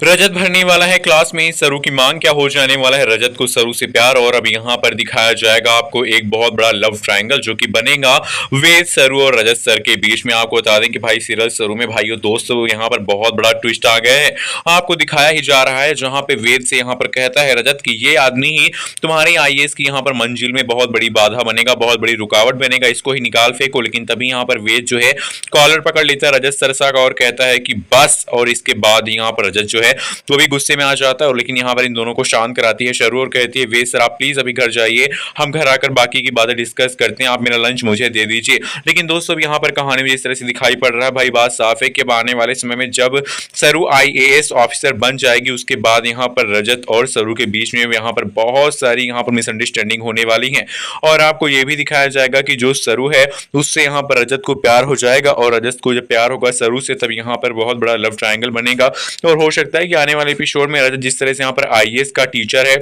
रजत भरने वाला है क्लास में, सरू की मांग क्या हो जाने वाला है, रजत को सरू से प्यार। और अब यहाँ पर दिखाया जाएगा आपको एक बहुत बड़ा लव ट्रायंगल जो कि बनेगा वेद, सरू और रजत सर के बीच में। आपको बता दें कि भाई सीरियल सरू में भाइयों दोस्तों यहाँ पर बहुत बड़ा ट्विस्ट आ गया है। आपको दिखाया ही जा रहा है जहाँ पे वेद से यहाँ पर कहता है रजत कि ये आदमी ही तुम्हारी आईएएस की यहाँ पर मंजिल में बहुत बड़ी बाधा बनेगा, बहुत बड़ी रुकावट बनेगा, इसको ही निकाल फेंको। लेकिन तभी यहाँ पर वेद जो है कॉलर पकड़ लेता है रजत सरसा का और कहता है कि बस। और इसके बाद यहाँ पर रजत जो है वो भी गुस्से में आ जाता है और लेकिन यहाँ पर इन दोनों को शांत कराती है शरू और कहती है वेद सर आप प्लीज अभी घर जाइए, हम घर आकर बाकी की बातें डिस्कस करते हैं, आप मेरा लंच मुझे दे दीजिए। लेकिन दोस्तों यहाँ पर कहानी में जिस तरह से दिखाई पड़ रहा है भाई बात साफ है कि आने वाले समय में जब सरू आईएएस ऑफिसर बन जाएगी उसके बाद यहाँ पर रजत और सरू के बीच में यहाँ पर बहुत सारी यहाँ पर मिसअंडरस्टैंडिंग होने वाली है। और आपको ये भी दिखाया जाएगा कि जो सरू है उससे यहाँ पर रजत को प्यार हो जाएगा और रजत को जब प्यार होगा सरू से तब यहाँ पर बहुत बड़ा लव ट्रायंगल बनेगा। और हो सकता है कि आने वाले एपिसोड में रजत जिस तरह से यहाँ पर आईएएस का टीचर है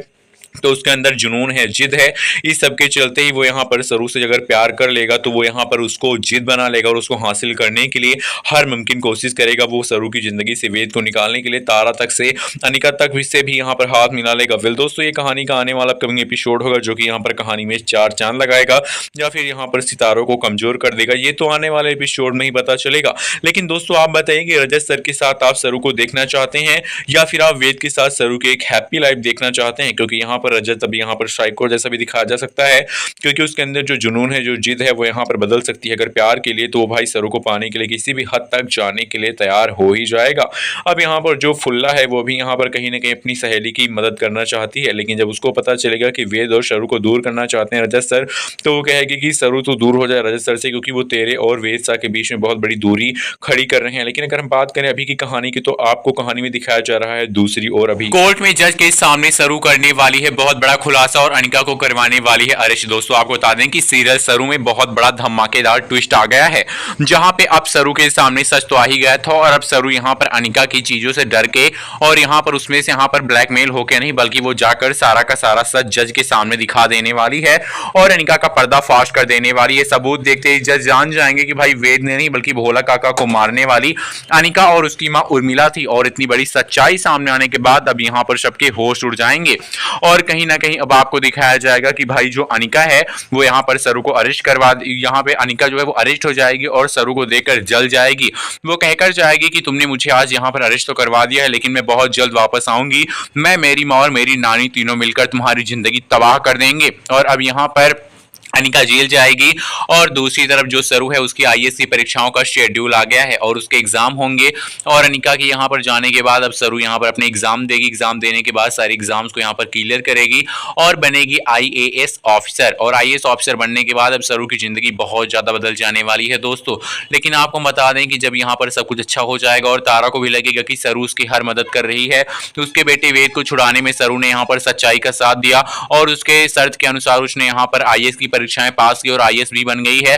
तो उसके अंदर जुनून है, जिद है, इस सब के चलते ही वो यहाँ पर सरू से अगर प्यार कर लेगा तो वो यहाँ पर उसको जिद बना लेगा और उसको हासिल करने के लिए हर मुमकिन कोशिश करेगा। वो सरू की जिंदगी से वेद को निकालने के लिए तारा तक से अनिका तक से भी यहाँ पर हाथ मिला लेगा। वेल दोस्तों ये कहानी का आने वाला अपकमिंग एपिसोड होगा जो कि यहाँ पर कहानी में चार चांद लगाएगा या फिर यहाँ पर सितारों को कमजोर कर देगा, ये तो आने वाले एपिसोड में ही पता चलेगा। लेकिन दोस्तों आप बताइए कि रजत सर के साथ आप सरू को देखना चाहते हैं या फिर आप वेद के साथ सरू के एक हैप्पी लाइफ देखना चाहते हैं, क्योंकि यहाँ पर रजत अभी यहाँ पर साइको जैसा भी दिखाया जा सकता है क्योंकि उसके अंदर जो जुनून है, जो जिद है वो यहाँ पर बदल सकती है अगर प्यार के लिए, तो वो भाई सरू को पाने के लिए किसी भी हद तक जाने के लिए तैयार हो ही जाएगा। अब यहाँ पर जो फुल्ला है वो भी यहाँ पर कहीं ना कहीं अपनी सहेली की मदद करना चाहती है, लेकिन जब उसको पता चलेगा कि वेद और सरू को दूर करना चाहते हैं रजत सर तो वो कहेगी कि सरू तो दूर हो जाए रजत सर से क्योंकि वो तेरे और वेद सा के बीच में बहुत बड़ी दूरी खड़ी कर रहे हैं। लेकिन अगर हम बात करें अभी की कहानी की तो आपको कहानी में दिखाया जा रहा है दूसरी ओर अभी कोर्ट में जज के सामने सरू करने वाली है बहुत बड़ा खुलासा और अनिका को करवाने वाली है अरेस्ट। दोस्तों आपको बता दें कि सीरियल सरू में बहुत बड़ा धमाकेदार ट्विस्ट आ गया है जहां पे अब सरू के सामने सच तो आ ही गया था और अब सरू यहां पर अनिका की चीजों से डर के और यहां पर उसमें से यहां पर ब्लैकमेल होके नहीं बल्कि वो जाकर सारा का सारा सच जज के सामने दिखा देने वाली है और अनिका का पर्दाफाश कर देने वाली है। सबूत देखते ही जज जान जाएंगे कि भाई वेद ने नहीं बल्कि भोला काका को मारने वाली अनिका और उसकी मां उर्मिला थी। और इतनी बड़ी सच्चाई सामने आने के बाद अब यहां पर सबके होश उड़ जाएंगे और कहीं ना कहीं अब आपको दिखाया जाएगा कि भाई जो अनिका है वो यहाँ पर सरू को अरेस्ट करवा, यहाँ पे अनिका जो है वो अरेस्ट हो जाएगी और सरू को देखकर जल जाएगी। वो कहकर जाएगी कि तुमने मुझे आज यहाँ पर अरेस्ट तो करवा दिया है लेकिन मैं बहुत जल्द वापस आऊंगी, मैं, मेरी माँ और मेरी नानी तीनों मिलकर तुम्हारी जिंदगी तबाह कर देंगे। और अब यहाँ पर अनिका जेल जाएगी और दूसरी तरफ जो सरू है उसकी आईएएस की परीक्षाओं का शेड्यूल आ गया है और उसके एग्जाम होंगे और अनिका के यहाँ पर जाने के बाद अब सरू यहाँ पर अपने एग्जाम देगी, एग्जाम देने के बाद सारे एग्जाम्स को यहाँ पर क्लियर करेगी और बनेगी आईएएस ऑफिसर। और आईएएस ऑफिसर बनने के बाद अब सरू की जिंदगी बहुत ज्यादा बदल जाने वाली है दोस्तों। लेकिन आपको बता दें कि जब यहाँ पर सब कुछ अच्छा हो जाएगा और तारा को भी लगेगा कि सरू उसकी हर मदद कर रही है तो उसके बेटे वेद को छुड़ाने में सरू ने यहाँ पर सच्चाई का साथ दिया और उसके शर्त के अनुसार उसने यहाँ पर आईएएस की परीक्षाएं पास की और आईएएस भी बन गई है।